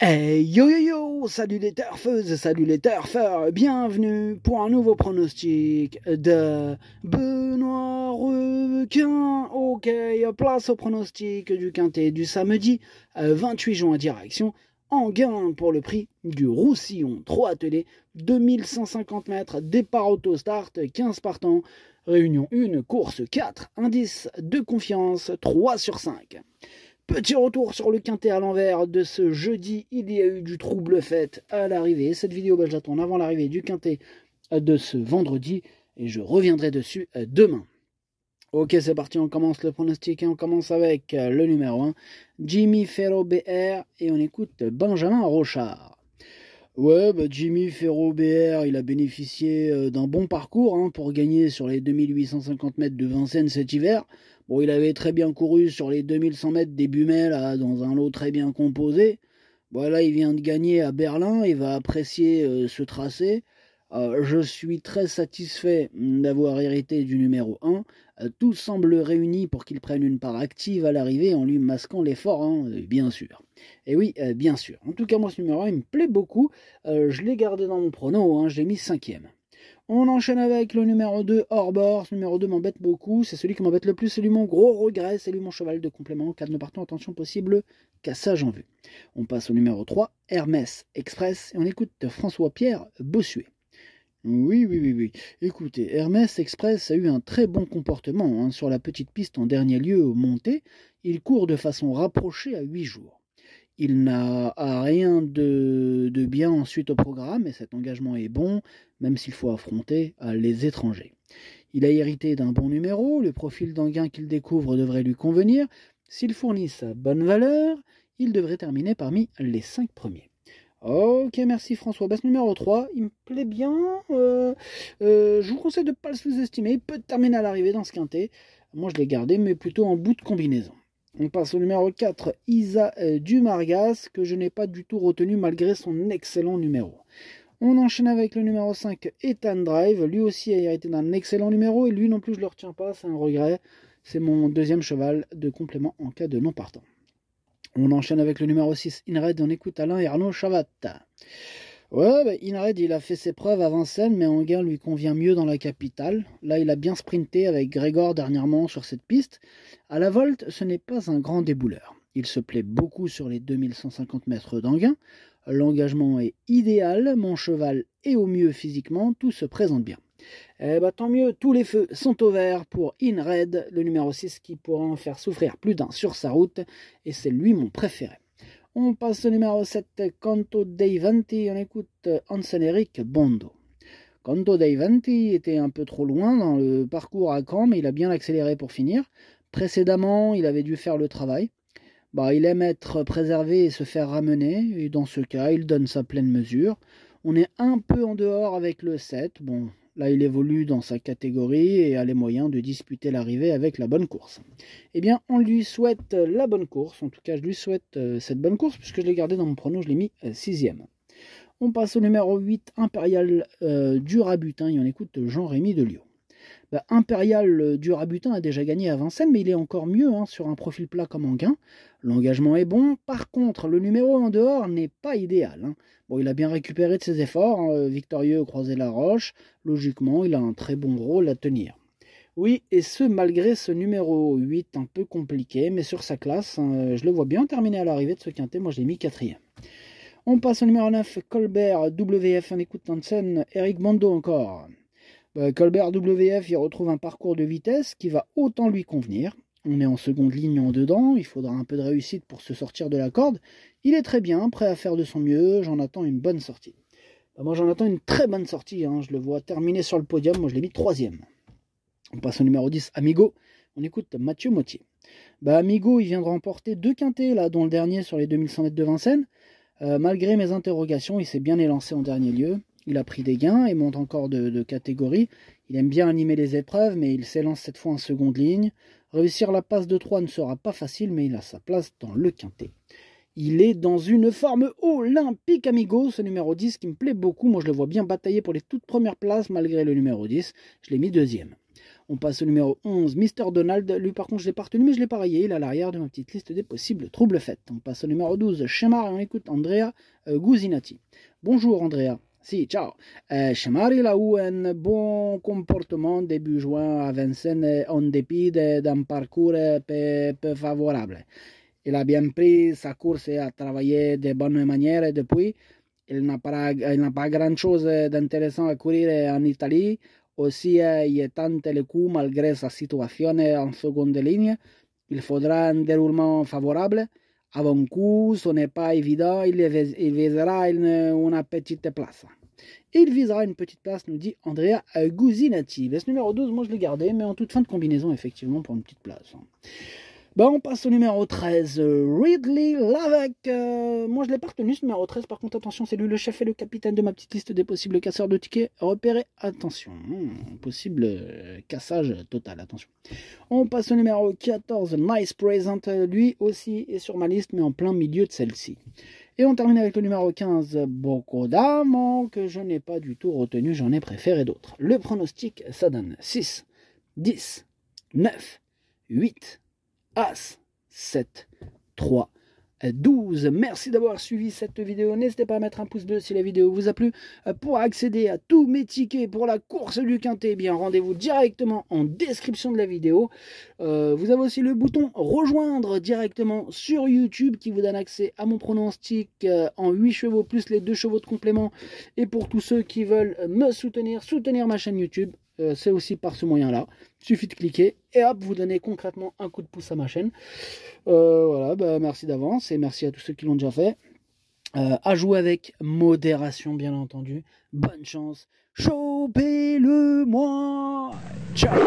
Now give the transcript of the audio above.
Hey yo yo yo, salut les turfeuses, salut les turfeurs, bienvenue pour un nouveau pronostic de Benoît Requin. Ok, place au pronostic du quintet du samedi 28 juin direction Enghien pour le prix du Roussillon. 3 attelés, 2150 mètres, départ auto-start, 15 partants, réunion 1, course 4, indice de confiance 3 sur 5. Petit retour sur le quintet à l'envers de ce jeudi, il y a eu du trouble fait à l'arrivée. Cette vidéo, je la tourne avant l'arrivée du quintet de ce vendredi et je reviendrai dessus demain. Ok, c'est parti, on commence le pronostic et on commence avec le numéro 1, Jimmy Ferro BR, et on écoute Benjamin Rochard. Ouais, Jimmy Ferro BR, il a bénéficié d'un bon parcours pour gagner sur les 2850 mètres de Vincennes cet hiver. Bon, il avait très bien couru sur les 2100 mètres début mai, là, dans un lot très bien composé. Bon, là, il vient de gagner à Berlin, il va apprécier ce tracé. Je suis très satisfait d'avoir hérité du numéro 1. Tout semble réuni pour qu'il prenne une part active à l'arrivée en lui masquant l'effort, bien sûr. Et oui, bien sûr. En tout cas, moi, ce numéro 1, il me plaît beaucoup. Je l'ai gardé dans mon prono, je l'ai mis 5e. On enchaîne avec le numéro 2, hors bord. Ce numéro 2 m'embête beaucoup. C'est celui qui m'embête le plus. C'est lui mon gros regret. C'est lui mon cheval de complément. Cas de partons, attention possible, cassage en vue. On passe au numéro 3, Hermès Express. Et on écoute François-Pierre Bossuet. Oui. Écoutez, Hermès Express a eu un très bon comportement sur la petite piste en dernier lieu au monté. Il court de façon rapprochée à 8 jours. Il n'a rien de bien ensuite au programme et cet engagement est bon, même s'il faut affronter les étrangers. Il a hérité d'un bon numéro, le profil d'Enghien qu'il découvre devrait lui convenir. S'il fournit sa bonne valeur, il devrait terminer parmi les 5 premiers. Ok, merci François. Ce numéro 3, il me plaît bien. Je vous conseille de ne pas le sous-estimer. Il peut terminer à l'arrivée dans ce quintet. Moi, je l'ai gardé, mais plutôt en bout de combinaison. On passe au numéro 4, Isa Dumargas, que je n'ai pas du tout retenu malgré son excellent numéro. On enchaîne avec le numéro 5, Ethan Drive. Lui aussi a hérité d'un excellent numéro, et lui non plus je ne le retiens pas, c'est un regret. C'est mon deuxième cheval de complément en cas de non partant. On enchaîne avec le numéro 6, Inred, on écoute Alain et Arnaud Chavat. Ouais, Inred, il a fait ses preuves à Vincennes, mais Enghien lui convient mieux dans la capitale. Là, il a bien sprinté avec Grégor dernièrement sur cette piste. À la Volte, ce n'est pas un grand débouleur. Il se plaît beaucoup sur les 2150 mètres d'Enghien. L'engagement est idéal, mon cheval est au mieux physiquement, tout se présente bien. Tant mieux, tous les feux sont au vert pour Inred, le numéro 6 qui pourra en faire souffrir plus d'un sur sa route, et c'est lui mon préféré. On passe au numéro 7, Canto dei Venti, on écoute Hansen-Eric Bondo. Canto dei Venti était un peu trop loin dans le parcours à Caen, mais il a bien accéléré pour finir. Précédemment, il avait dû faire le travail. Il aime être préservé et se faire ramener, et dans ce cas, il donne sa pleine mesure. On est un peu en dehors avec le 7, là, il évolue dans sa catégorie et a les moyens de disputer l'arrivée avec la bonne course. Eh bien, on lui souhaite la bonne course. En tout cas, je lui souhaite cette bonne course puisque je l'ai gardé dans mon prono, je l'ai mis 6e. On passe au numéro 8, Impérial Durabutin, et on écoute Jean-Rémy Delio. Impérial Durabutin a déjà gagné à Vincennes, mais il est encore mieux sur un profil plat comme Enghien. L'engagement est bon. Par contre, le numéro en dehors n'est pas idéal. Il a bien récupéré de ses efforts, victorieux croisé la roche. Logiquement, il a un très bon rôle à tenir. Oui, et ce, malgré ce numéro 8 un peu compliqué, mais sur sa classe, je le vois bien terminer à l'arrivée de ce quintet. Moi, je l'ai mis 4e. On passe au numéro 9, Colbert WF, on écoute Hansen, Eric Bondo encore. Colbert WF, il retrouve un parcours de vitesse qui va autant lui convenir. On est en seconde ligne en dedans, il faudra un peu de réussite pour se sortir de la corde. Il est très bien, prêt à faire de son mieux, j'en attends une bonne sortie. Moi j'en attends une très bonne sortie, je le vois terminer sur le podium, moi je l'ai mis 3e. On passe au numéro 10, Amigo, on écoute Mathieu Mottier. Amigo, il vient de remporter 2 quintets, là, dont le dernier sur les 2100 mètres de Vincennes. Malgré mes interrogations, il s'est bien élancé en dernier lieu. Il a pris des gains et monte encore de catégorie. Il aime bien animer les épreuves, mais il s'élance cette fois en seconde ligne. Réussir la passe de 3 ne sera pas facile, mais il a sa place dans le quintet. Il est dans une forme olympique, Amigo, ce numéro 10 qui me plaît beaucoup. Moi, je le vois bien batailler pour les toutes premières places malgré le numéro 10. Je l'ai mis 2e. On passe au numéro 11, Mr. Donald. Lui, par contre, je l'ai pas retenu, mais je l'ai pas rayé. Il est à l'arrière de ma petite liste des possibles troubles faits. On passe au numéro 12, Shemar, et on écoute Andrea Gousinati. Bonjour, Andrea. Si, ciao. Shemar, il a eu un bon comportement début juin à Vincennes en dépit d'un parcours peu favorable. Il a bien pris sa course et a travaillé de bonne manière et depuis. Il n'a pas grand-chose d'intéressant à courir en Italie. Aussi, il tente le coup malgré sa situation en seconde ligne. Il faudra un déroulement favorable. Avant coup, ce n'est pas évident. Il visera une petite place. Il visera une petite place, nous dit Andrea Gousinati. Ce numéro 12, moi je l'ai gardé, mais en toute fin de combinaison, effectivement, pour une petite place. Bon, on passe au numéro 13, Ridley Lavec. Moi, je l'ai pas retenu, ce numéro 13. Par contre, attention, c'est lui le chef et le capitaine de ma petite liste des possibles casseurs de tickets. Repérez, attention. Possible cassage total, attention. On passe au numéro 14, Nice Present. Lui aussi est sur ma liste, mais en plein milieu de celle-ci. Et on termine avec le numéro 15, Bocodamo, que je n'ai pas du tout retenu, j'en ai préféré d'autres. Le pronostic, ça donne 6, 10, 9, 8, As, 7, 3, 12. Merci d'avoir suivi cette vidéo. N'hésitez pas à mettre un pouce bleu si la vidéo vous a plu. Pour accéder à tous mes tickets pour la course du Quintet, eh bien rendez-vous directement en description de la vidéo. Vous avez aussi le bouton rejoindre directement sur YouTube qui vous donne accès à mon pronostic en 8 chevaux plus les 2 chevaux de complément. Et pour tous ceux qui veulent me soutenir ma chaîne YouTube, c'est aussi par ce moyen-là. Il suffit de cliquer et hop, vous donnez concrètement un coup de pouce à ma chaîne. Voilà, bah, merci d'avance et merci à tous ceux qui l'ont déjà fait. À jouer avec modération, bien entendu. Bonne chance. Chopez-le moi. Ciao.